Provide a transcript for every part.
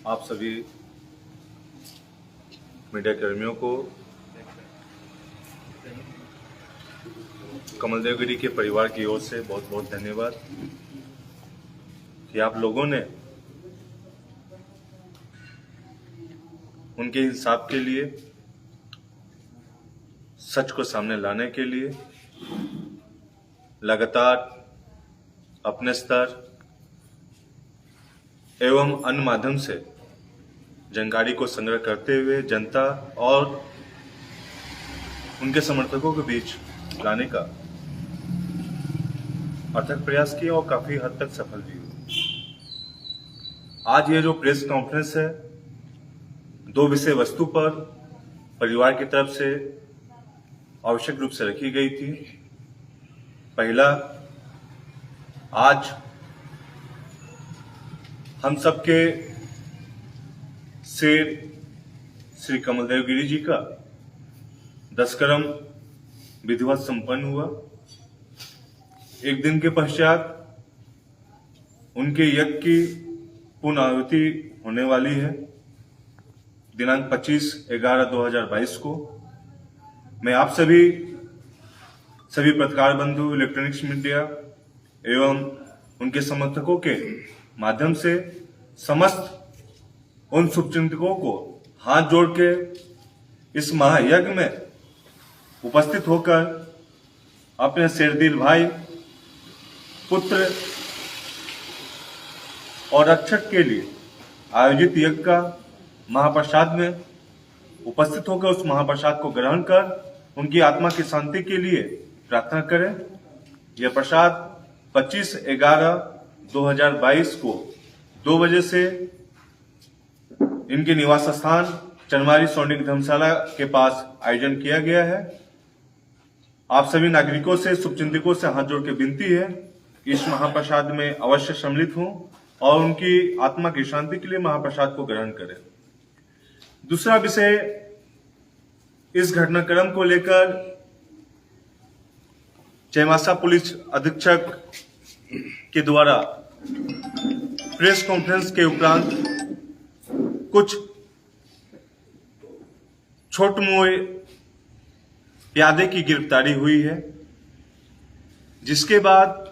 आप सभी मीडिया कर्मियों को, कमलदेव गिरी के परिवार की ओर से बहुत बहुत धन्यवाद कि आप लोगों ने उनके इंसाफ के लिए, सच को सामने लाने के लिए लगातार अपने स्तर एवं अन्य माध्यम से जानकारी को संग्रह करते हुए जनता और उनके समर्थकों के बीच लाने का अथक प्रयास किया और काफी हद तक सफल भी हुए। आज ये जो प्रेस कॉन्फ्रेंस है, दो विषय वस्तु पर परिवार की तरफ से आवश्यक रूप से रखी गई थी। पहला, आज हम सबके शेर श्री कमलदेव गिरी जी का 10 करम विधिवत संपन्न हुआ। एक दिन के पश्चात उनके यज्ञ की पूर्ण आहुति होने वाली है, दिनांक 25/11/2022 को। मैं आप सभी पत्रकार बंधु, इलेक्ट्रॉनिक्स मीडिया एवं उनके समर्थकों के माध्यम से समस्त उन शुभचिंतकों को हाथ जोड़ के इस महायज्ञ में उपस्थित होकर अपने शेरदिल भाई, पुत्र और रक्षक के लिए आयोजित यज्ञ का महाप्रसाद में उपस्थित होकर उस महाप्रसाद को ग्रहण कर उनकी आत्मा की शांति के लिए प्रार्थना करें। यह प्रसाद 25/11/2022 को 2 बजे से इनके निवास स्थान चनवारी स्वर्णिक धर्मशाला के पास आयोजन किया गया है। आप सभी नागरिकों से, शुभचिंतकों से हाथ जोड़ के विनती है, इस महाप्रसाद में अवश्य सम्मिलित हों और उनकी आत्मा की शांति के लिए महाप्रसाद को ग्रहण करें। दूसरा विषय, इस घटनाक्रम को लेकर चाईबासा पुलिस अधीक्षक के द्वारा प्रेस कॉन्फ्रेंस के उपरांत कुछ छोट मोए प्यादे की गिरफ्तारी हुई है, जिसके बाद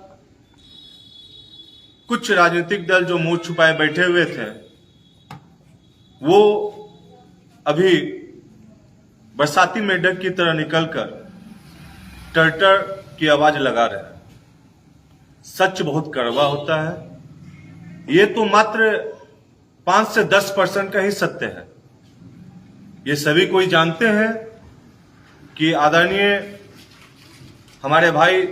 कुछ राजनीतिक दल जो मुंह छुपाए बैठे हुए थे, वो अभी बरसाती मेढक की तरह निकलकर टर्टर की आवाज लगा रहे हैं। सच बहुत कड़वा होता है। ये तो मात्र 5 से 10% का ही सत्य है। ये सभी कोई जानते हैं कि आदरणीय हमारे भाई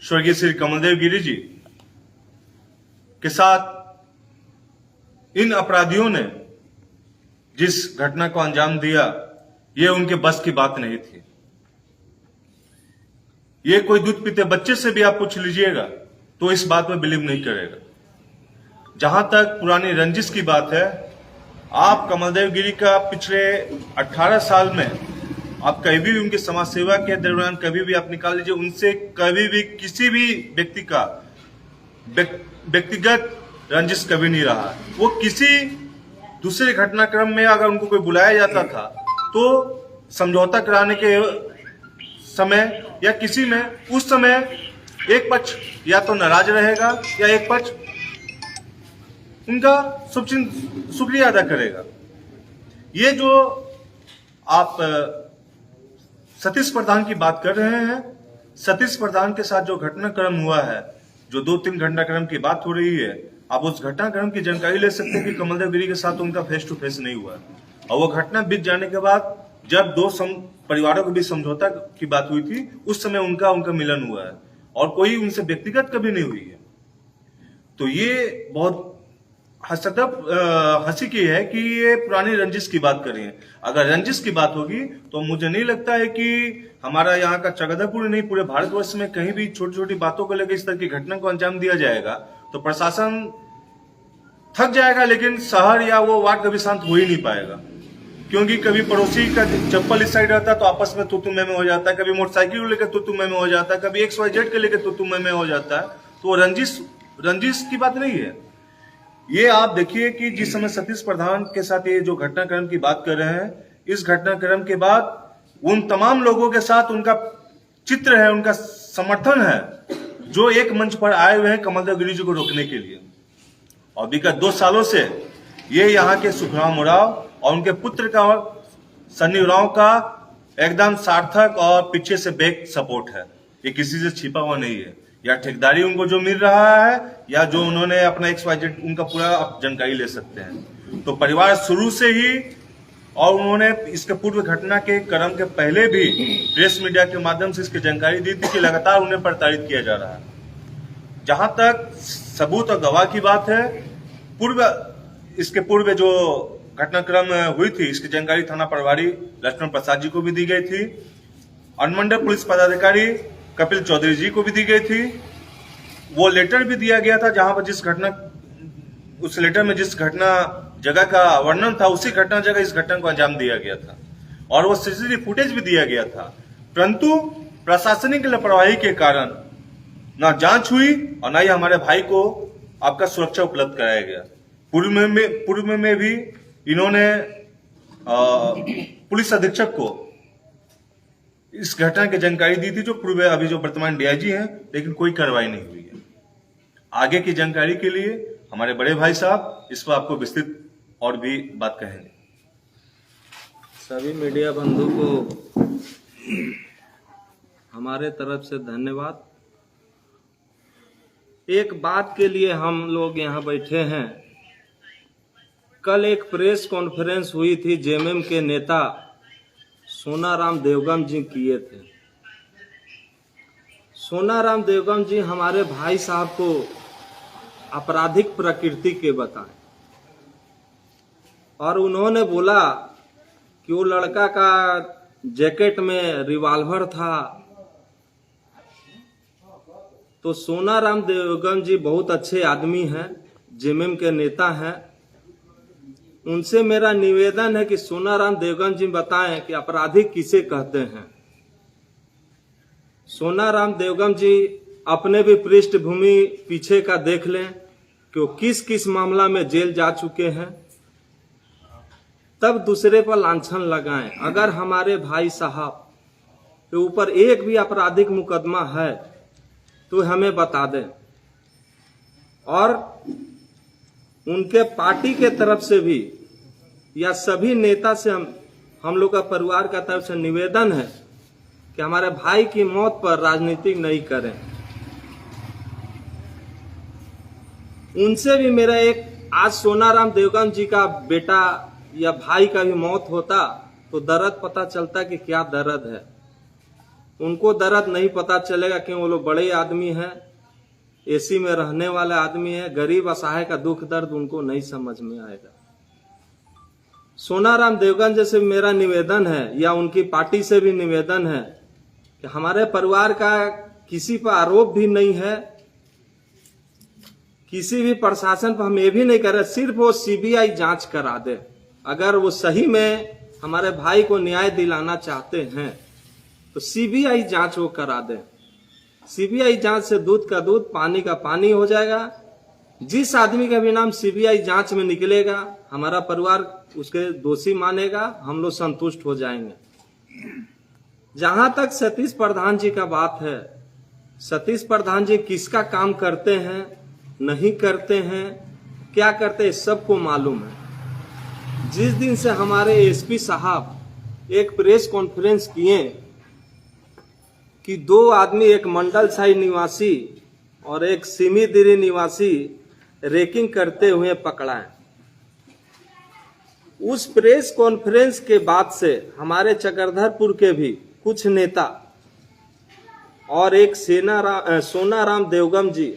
स्वर्गीय श्री कमलदेव गिरी जी के साथ इन अपराधियों ने जिस घटना को अंजाम दिया, ये उनके बस की बात नहीं थी। ये कोई दूध पीते बच्चे से भी आप पूछ लीजिएगा तो इस बात में बिलीव नहीं करेगा। जहां तक पुरानी रंजिश की बात है, आप कमलदेव गिरी का पिछले 18 साल में आप कभी भी उनकी समाज सेवा के दौरान कभी भी आप निकाल लीजिए, उनसे कभी भी किसी भी व्यक्ति का व्यक्तिगत रंजिश कभी नहीं रहा। वो किसी दूसरे घटनाक्रम में अगर उनको कोई बुलाया जाता था तो समझौता कराने के समय या किसी में, उस समय एक पक्ष या तो नाराज रहेगा या एक पक्ष उनका शुक्रिया अदा करेगा। ये जो आप सतीश प्रधान की बात कर रहे हैं, सतीश प्रधान के साथ जो घटनाक्रम हुआ है, जो 2-3 घटनाक्रम की बात हो रही है, आप उस घटनाक्रम की जानकारी ले सकते हैं कि कमलदेव गिरी के साथ उनका फेस टू फेस नहीं हुआ। और वो घटना बीत जाने के बाद जब 2 परिवारों के बीच समझौता की बात हुई थी, उस समय उनका मिलन हुआ है और कोई उनसे व्यक्तिगत कभी नहीं हुई है। तो ये बहुत हंसी की है कि ये पुरानी रंजिश की बात कर रही है। अगर रंजिश की बात होगी तो मुझे नहीं लगता है कि हमारा यहाँ का चगदरपुर नहीं, पूरे भारतवर्ष में कहीं भी छोटी छोटी बातों को लेकर इस तरह की घटना को अंजाम दिया जाएगा तो प्रशासन थक जाएगा, लेकिन शहर या वो वार्ड कभी शांत हो ही नहीं पाएगा। क्योंकि कभी पड़ोसी का चप्पल इस साइड रहता है तो आपस में तू में हो जाता है, कभी मोटरसाइकिल को लेकर तू में हो जाता है, कभी XYZ के लेकर तू में हो जाता है। तो रंजिश की बात नहीं है। ये आप देखिए कि जिस समय सतीश प्रधान के साथ ये जो घटनाक्रम की बात कर रहे हैं, इस घटनाक्रम के बाद उन तमाम लोगों के साथ उनका चित्र है, उनका समर्थन है, जो एक मंच पर आए हुए हैं कमलदेव गिरी जी को रोकने के लिए। और विगत 2 सालों से ये यहाँ के सुखराम उरांव और उनके पुत्र का सन्नी उरांव का एकदम सार्थक और पीछे से बैक सपोर्ट है। ये किसी से छिपा हुआ नहीं है, या ठेकेदारी उनको जो मिल रहा है या जो उन्होंने अपना XYZ उनका पूरा आप जानकारी ले सकते हैं। तो परिवार शुरू से ही, और उन्होंने इसके पूर्व घटना के क्रम के पहले भी प्रेस मीडिया के माध्यम से इसकी जानकारी दी थी कि लगातार उन्हें प्रताड़ित किया जा रहा है। जहां तक सबूत और गवाह की बात है, इसके पूर्व जो घटनाक्रम हुई थी, इसकी जानकारी थाना प्रभारी लक्ष्मण प्रसाद जी को भी दी गई थी, अनुमंडल पुलिस पदाधिकारी कपिल चौधरी जी को भी दी गई थी। वो लेटर भी दिया गया था जहां पर उस लेटर में जिस घटना जगह का वर्णन था, उसी घटना जगह इस घटना को अंजाम दिया गया था, और वो CCTV फुटेज भी दिया गया था। परंतु प्रशासनिक लापरवाही के कारण ना जांच हुई और ना ही हमारे भाई को आपका सुरक्षा उपलब्ध कराया गया। पूर्व में भी इन्होंने पुलिस अधीक्षक को इस घटना की जानकारी दी थी, जो पूर्व अभी जो वर्तमान DIG हैं, लेकिन कोई कार्रवाई नहीं हुई है। आगे की जानकारी के लिए हमारे बड़े भाई साहब इस पर आपको विस्तृत और भी बात कहेंगे। सभी मीडिया बंधु को हमारे तरफ से धन्यवाद। एक बात के लिए हम लोग यहाँ बैठे हैं। कल एक प्रेस कॉन्फ्रेंस हुई थी, JMM के नेता सोनाराम देवगम जी किए थे। सोनाराम देवगम जी हमारे भाई साहब को आपराधिक प्रकृति के बताए, और उन्होंने बोला कि वो लड़का का जैकेट में रिवॉल्वर था। तो सोनाराम देवगम जी बहुत अच्छे आदमी हैं, JMM के नेता हैं। उनसे मेरा निवेदन है कि सोनाराम देवगम जी बताएं कि अपराधी किसे कहते हैं। सोनाराम देवगम जी अपने भी पृष्ठभूमि पीछे का देख लें कि वो किस किस मामला में जेल जा चुके हैं, तब दूसरे पर लांछन लगाएं। अगर हमारे भाई साहब के ऊपर एक भी आपराधिक मुकदमा है तो हमें बता दें, और उनके पार्टी के तरफ से भी या सभी नेता से हम लोग का परिवार का तरफ से निवेदन है कि हमारे भाई की मौत पर राजनीति नहीं करें। उनसे भी मेरा आज सोनाराम देवगम जी का बेटा या भाई का भी मौत होता तो दर्द पता चलता कि क्या दर्द है। उनको दर्द नहीं पता चलेगा कि वो लोग बड़े आदमी हैं, AC में रहने वाले आदमी हैं। गरीब असहाय का दुख दर्द उनको नहीं समझ में आएगा। सोनाराम देवगम जी से मेरा निवेदन है, या उनकी पार्टी से भी निवेदन है, कि हमारे परिवार का किसी पर आरोप भी नहीं है, किसी भी प्रशासन पर हम ये भी नहीं कर रहे, सिर्फ वो CBI जांच करा दे। अगर वो सही में हमारे भाई को न्याय दिलाना चाहते हैं तो CBI जांच वो करा दे। CBI जांच से दूध का दूध, पानी का पानी हो जाएगा। जिस आदमी का भी नाम CBI जांच में निकलेगा, हमारा परिवार उसके दोषी मानेगा, हम लोग संतुष्ट हो जाएंगे। जहां तक सतीश प्रधान जी का बात है, सतीश प्रधान जी किसका काम करते हैं, नहीं करते हैं, क्या करते हैं, सबको मालूम है। जिस दिन से हमारे SP साहब एक प्रेस कॉन्फ्रेंस किए कि 2 आदमी, एक मंडल साई निवासी और एक सिमीदिरी निवासी रेकिंग करते हुए पकड़ा है, उस प्रेस कॉन्फ्रेंस के बाद से हमारे चक्रधरपुर के भी कुछ नेता और एक सोनाराम देवगम जी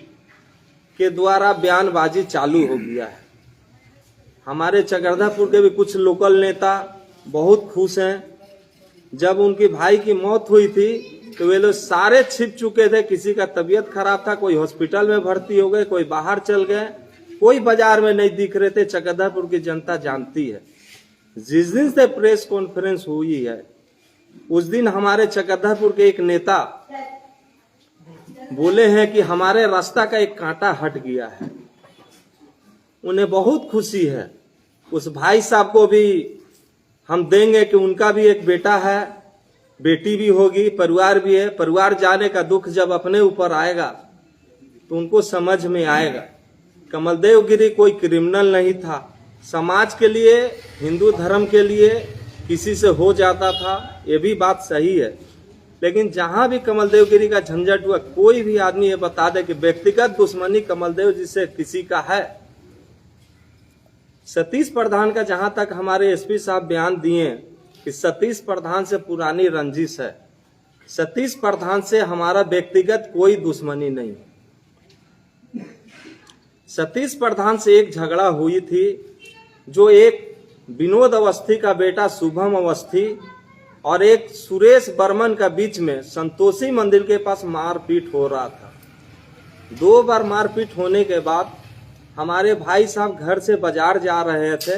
के द्वारा बयानबाजी चालू हो गया है। हमारे चक्रधरपुर के भी कुछ लोकल नेता बहुत खुश हैं। जब उनकी भाई की मौत हुई थी तो वे लोग सारे छिप चुके थे। किसी का तबीयत खराब था, कोई हॉस्पिटल में भर्ती हो गए, कोई बाहर चल गए, कोई बाजार में नहीं दिख रहे थे। चक्रधरपुर की जनता जानती है। जिस दिन से प्रेस कॉन्फ्रेंस हुई है उस दिन हमारे चक्रधरपुर के एक नेता बोले हैं कि हमारे रास्ता का एक कांटा हट गया है। उन्हें बहुत खुशी है। उस भाई साहब को भी हम देंगे कि उनका भी एक बेटा है, बेटी भी होगी, परिवार भी है। परिवार जाने का दुख जब अपने ऊपर आएगा तो उनको समझ में आएगा। कमलदेव गिरी कोई क्रिमिनल नहीं था। समाज के लिए, हिंदू धर्म के लिए किसी से हो जाता था, ये भी बात सही है। लेकिन जहां भी कमलदेव गिरी का झंझट हुआ, कोई भी आदमी ये बता दे कि व्यक्तिगत दुश्मनी कमलदेव जी से किसी का है। सतीश प्रधान का जहां तक हमारे एसपी साहब बयान दिए कि सतीश प्रधान से पुरानी रंजिश है। सतीश प्रधान से हमारा व्यक्तिगत कोई दुश्मनी नहीं। सतीश प्रधान से एक झगड़ा हुई थी, जो एक विनोद अवस्थी का बेटा शुभम अवस्थी और एक सुरेश बर्मन का बीच में संतोषी मंदिर के पास मारपीट हो रहा था। 2 बार मारपीट होने के बाद हमारे भाई साहब घर से बाजार जा रहे थे,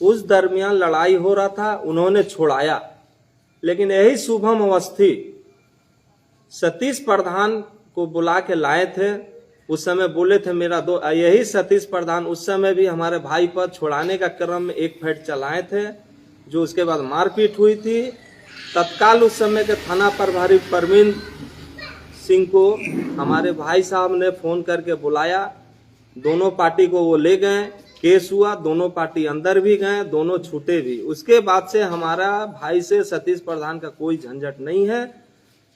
उस दरमियान लड़ाई हो रहा था, उन्होंने छुड़ाया। लेकिन यही शुभम अवस्थी सतीश प्रधान को बुला के लाए थे। उस समय बोले थे मेरा यही सतीश प्रधान उस समय भी हमारे भाई पर छुड़ाने का क्रम में एक फेट चलाए थे, जो उसके बाद मारपीट हुई थी। तत्काल उस समय के थाना प्रभारी परवीन सिंह को हमारे भाई साहब ने फोन करके बुलाया। दोनों पार्टी को वो ले गए, केस हुआ, दोनों पार्टी अंदर भी गए, दोनों छूटे भी। उसके बाद से हमारा भाई से सतीश प्रधान का कोई झंझट नहीं है।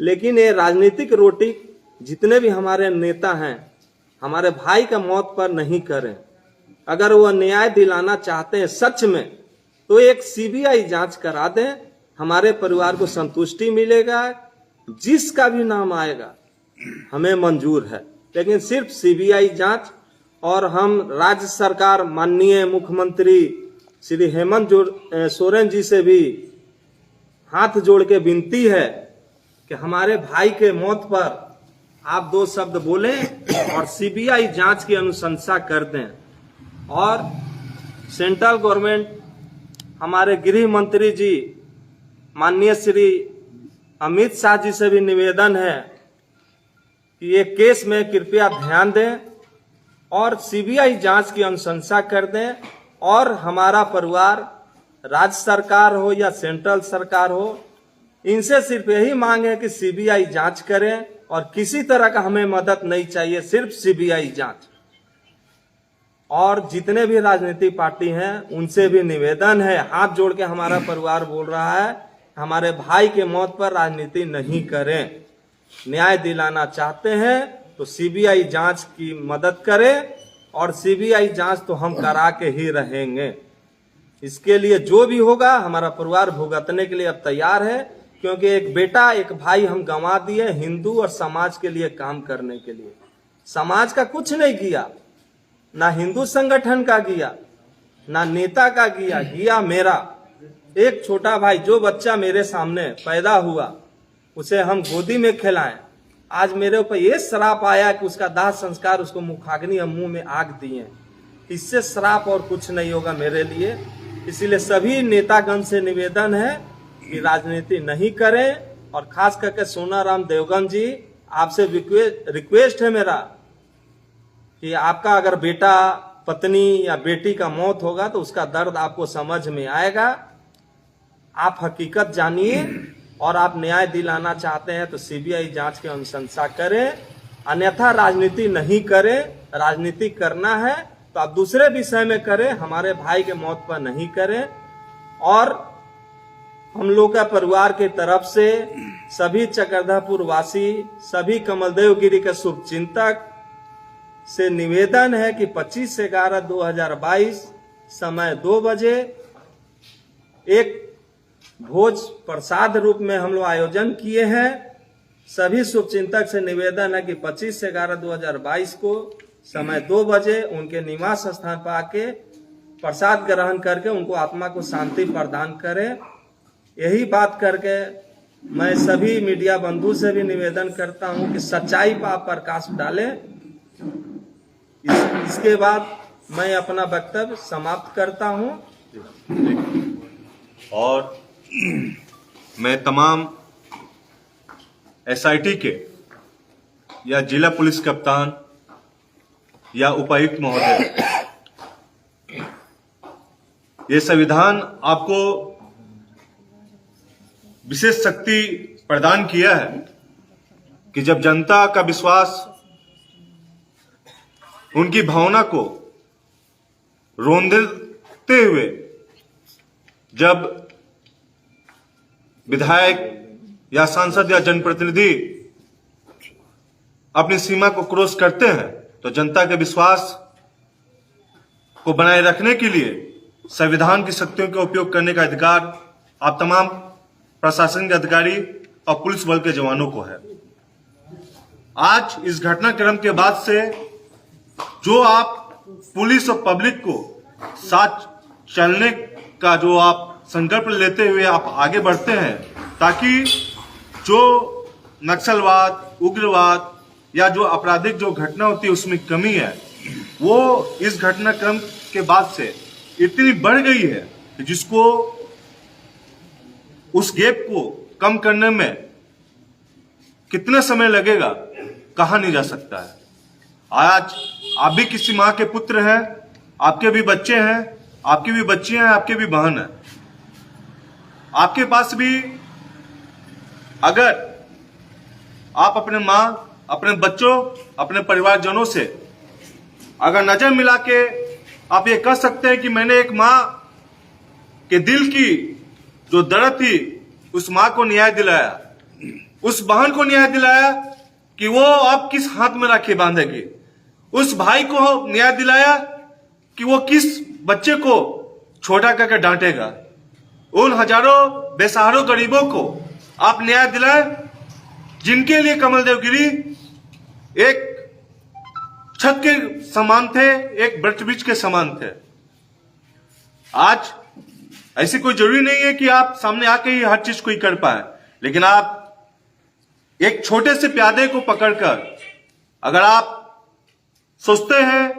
लेकिन ये राजनीतिक रोटी जितने भी हमारे नेता हैं, हमारे भाई का मौत पर नहीं करें। अगर वो न्याय दिलाना चाहते हैं सच में, तो एक सीबीआई जांच करा दें, हमारे परिवार को संतुष्टि मिलेगा। जिसका भी नाम आएगा हमें मंजूर है, लेकिन सिर्फ सीबीआई जांच। और हम राज्य सरकार, माननीय मुख्यमंत्री श्री हेमंत सोरेन जी से भी हाथ जोड़ के विनती है कि हमारे भाई के मौत पर आप 2 शब्द बोलें और सीबीआई जांच की अनुशंसा कर दें। और सेंट्रल गवर्नमेंट, हमारे गृह मंत्री जी माननीय श्री अमित शाह जी से भी निवेदन है कि ये केस में कृपया ध्यान दें और सीबीआई जांच की अनुशंसा कर दें। और हमारा परिवार, राज्य सरकार हो या सेंट्रल सरकार हो, इनसे सिर्फ यही मांग है कि सीबीआई जांच करें और किसी तरह का हमें मदद नहीं चाहिए, सिर्फ सीबीआई जांच। और जितने भी राजनीतिक पार्टी हैं उनसे भी निवेदन है, हाथ जोड़ के हमारा परिवार बोल रहा है, हमारे भाई के मौत पर राजनीति नहीं करें। न्याय दिलाना चाहते हैं तो सीबीआई जांच की मदद करें, और सीबीआई जांच तो हम करा के ही रहेंगे। इसके लिए जो भी होगा हमारा परिवार भुगतने के लिए अब तैयार है, क्योंकि एक बेटा, एक भाई हम गंवा दिए हिंदू और समाज के लिए काम करने के लिए। समाज का कुछ नहीं किया, ना हिंदू संगठन का किया, ना नेता का किया, किया मेरा एक छोटा भाई। जो बच्चा मेरे सामने पैदा हुआ उसे हम गोदी में खिलाएं। आज मेरे ऊपर ये श्राप आया कि उसका दाह संस्कार, उसको मुखाग्नि और मुंह में आग दिए। इससे श्राप और कुछ नहीं होगा मेरे लिए। इसीलिए सभी नेतागण से निवेदन है कि राजनीति नहीं करें। और खास करके सोनाराम देवगन जी, आपसे रिक्वेस्ट है मेरा कि आपका अगर बेटा, पत्नी या बेटी का मौत होगा तो उसका दर्द आपको समझ में आएगा। आप हकीकत जानिए और आप न्याय दिलाना चाहते हैं तो सीबीआई जांच की अनुशंसा करें, अन्यथा राजनीति नहीं करें। राजनीति करना है तो आप दूसरे विषय में करें, हमारे भाई के मौत पर नहीं करें। और हम लोग का परिवार की तरफ से सभी चक्रधरपुर वासी, सभी कमलदेव गिरी के शुभचिंतक से निवेदन है कि 25/11/2022 समय 2 बजे एक भोज प्रसाद रूप में हम लोग आयोजन किए हैं। सभी शुभचिंतक से निवेदन है कि 25/11/2022 को समय 2 बजे उनके निवास स्थान पर आके प्रसाद ग्रहण करके उनको आत्मा को शांति प्रदान करें। यही बात करके मैं सभी मीडिया बंधु से भी निवेदन करता हूं कि सच्चाई पर आप प्रकाश डालें। इसके बाद मैं अपना वक्तव्य समाप्त करता हूं। और मैं तमाम एसआईटी के या जिला पुलिस कप्तान या उपायुक्त महोदय ये संविधान आपको विशेष शक्ति प्रदान किया है कि जब जनता का विश्वास उनकी भावना को रोंदते हुए जब विधायक या सांसद या जनप्रतिनिधि अपनी सीमा को क्रॉस करते हैं, तो जनता के विश्वास को बनाए रखने के लिए संविधान की शक्तियों का उपयोग करने का अधिकार आप तमाम प्रशासन के अधिकारी और पुलिस बल के जवानों को है। आज इस घटनाक्रम के बाद से जो आप पुलिस और पब्लिक को साथ चलने का जो आप संकल्प लेते हुए आप आगे बढ़ते हैं, ताकि जो नक्सलवाद, उग्रवाद या जो आपराधिक जो घटना होती है उसमें कमी है, वो इस घटनाक्रम के बाद से इतनी बढ़ गई है कि जिसको उस गैप को कम करने में कितना समय लगेगा कहा नहीं जा सकता है। आज आप भी किसी मां के पुत्र हैं, आपके भी बच्चे हैं, आपकी भी बच्चियां हैं, आपकी भी बहन है। आपके पास भी अगर आप अपने मां, अपने बच्चों, अपने परिवारजनों से अगर नजर मिला के आप ये कह सकते हैं कि मैंने एक मां के दिल की जो दर्द थी उस मां को न्याय दिलाया, उस बहन को न्याय दिलाया कि वो आप किस हाथ में राखी बांधेगी, उस भाई को न्याय दिलाया कि वो किस बच्चे को छोटा करके डांटेगा, उन हजारों बेसहारों गरीबों को आप न्याय दिलाए जिनके लिए कमल देवगिरी एक छत के समान थे, एक वृक्ष के समान थे। आज ऐसी कोई जरूरी नहीं है कि आप सामने आके ही हर चीज को ही कर पाए, लेकिन आप एक छोटे से प्यादे को पकड़कर अगर आप सोचते हैं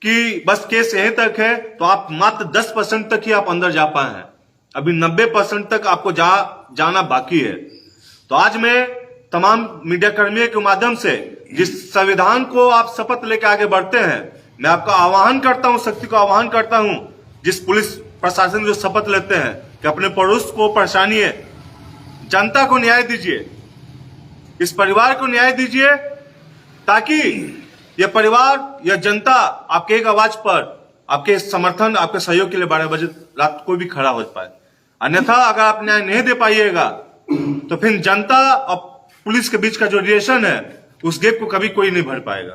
कि बस केस यहीं तक है, तो आप मात्र 10% तक ही आप अंदर जा पाए हैं, अभी 90% तक आपको जाना बाकी है। तो आज मैं तमाम मीडिया कर्मियों के माध्यम से जिस संविधान को आप शपथ लेकर आगे बढ़ते हैं, मैं आपका आह्वान करता हूं, शक्ति को आह्वान करता हूं, जिस पुलिस प्रशासन जो शपथ लेते हैं कि अपने पड़ोस को पहचानिए, जनता को न्याय दीजिए, इस परिवार को न्याय दीजिए, ताकि यह परिवार, यह जनता आपके एक आवाज पर, आपके समर्थन, आपके सहयोग के लिए 12 बजे रात को भी खड़ा हो पाए। अन्यथा अगर आप न्याय नहीं दे पाइएगा तो फिर जनता और पुलिस के बीच का जो रिलेशन है उस गैप को कभी कोई नहीं भर पाएगा।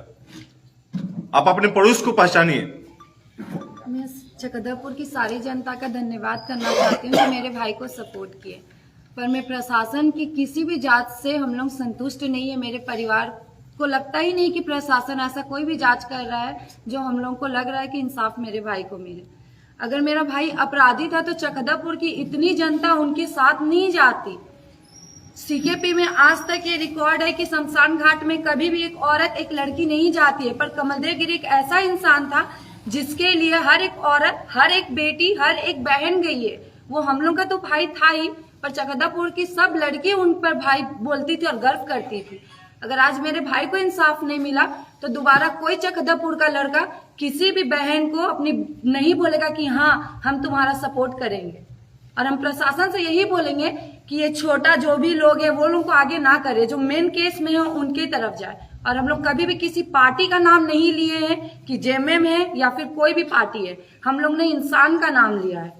आप अपने पड़ोस को पहचानिए। मैं चकदरपुर की सारी जनता का धन्यवाद करना चाहती हूँ जो मेरे भाई को सपोर्ट किए, पर मैं प्रशासन की किसी भी जांच से हम लोग संतुष्ट नहीं है। मेरे परिवार को लगता ही नहीं कि प्रशासन ऐसा कोई भी जांच कर रहा है जो हम लोग को लग रहा है कि इंसाफ मेरे भाई को मिले। अगर मेरा भाई अपराधी था तो चकदरपुर की इतनी जनता उनके साथ नहीं जाती। सीकेपी में आज तक ये रिकॉर्ड है कि शमशान घाट में कभी भी एक औरत, एक लड़की नहीं जाती है, पर कमलदेव गिरी एक ऐसा इंसान था जिसके लिए हर एक औरत, हर एक बेटी, हर एक बहन गई है। वो हम लोग का तो भाई था ही, पर चकदरपुर की सब लड़की उन पर भाई बोलती थी और गर्व करती थी। अगर आज मेरे भाई को इंसाफ नहीं मिला तो दोबारा कोई चकदरपुर का लड़का किसी भी बहन को अपनी नहीं बोलेगा कि हाँ हम तुम्हारा सपोर्ट करेंगे। और हम प्रशासन से यही बोलेंगे कि ये छोटा जो भी लोग है वो लोग को आगे ना करे, जो मेन केस में है उनकी तरफ जाए। और हम लोग कभी भी किसी पार्टी का नाम नहीं लिए हैं कि जेएमएम है या फिर कोई भी पार्टी है, हम लोग ने इंसान का नाम लिया है,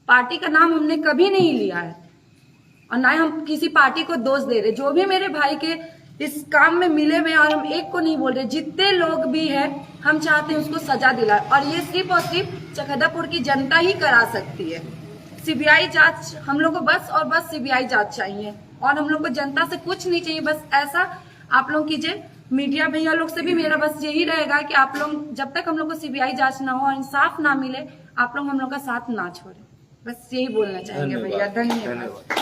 पार्टी का नाम हमने कभी नहीं लिया है। और ना ही हम किसी पार्टी को दोष दे रहे। जो भी मेरे भाई के इस काम में मिले में, और हम एक को नहीं बोल रहे, जितने लोग भी हैं हम चाहते हैं उसको सजा दिलाए। और ये सिर्फ और सिर्फ चकदरपुर की जनता ही करा सकती है। सीबीआई जांच हम लोग को बस और बस सीबीआई जांच चाहिए, और हम लोग को जनता से कुछ नहीं चाहिए। बस ऐसा आप लोग कीजिए। मीडिया भैया लोग से भी मेरा बस यही रहेगा कि आप लोग जब तक हम लोग को सीबीआई जांच ना हो और इंसाफ ना मिले, आप लोग हम लोग का साथ ना छोड़े। बस यही बोलना चाहेंगे भैया। धन्यवाद।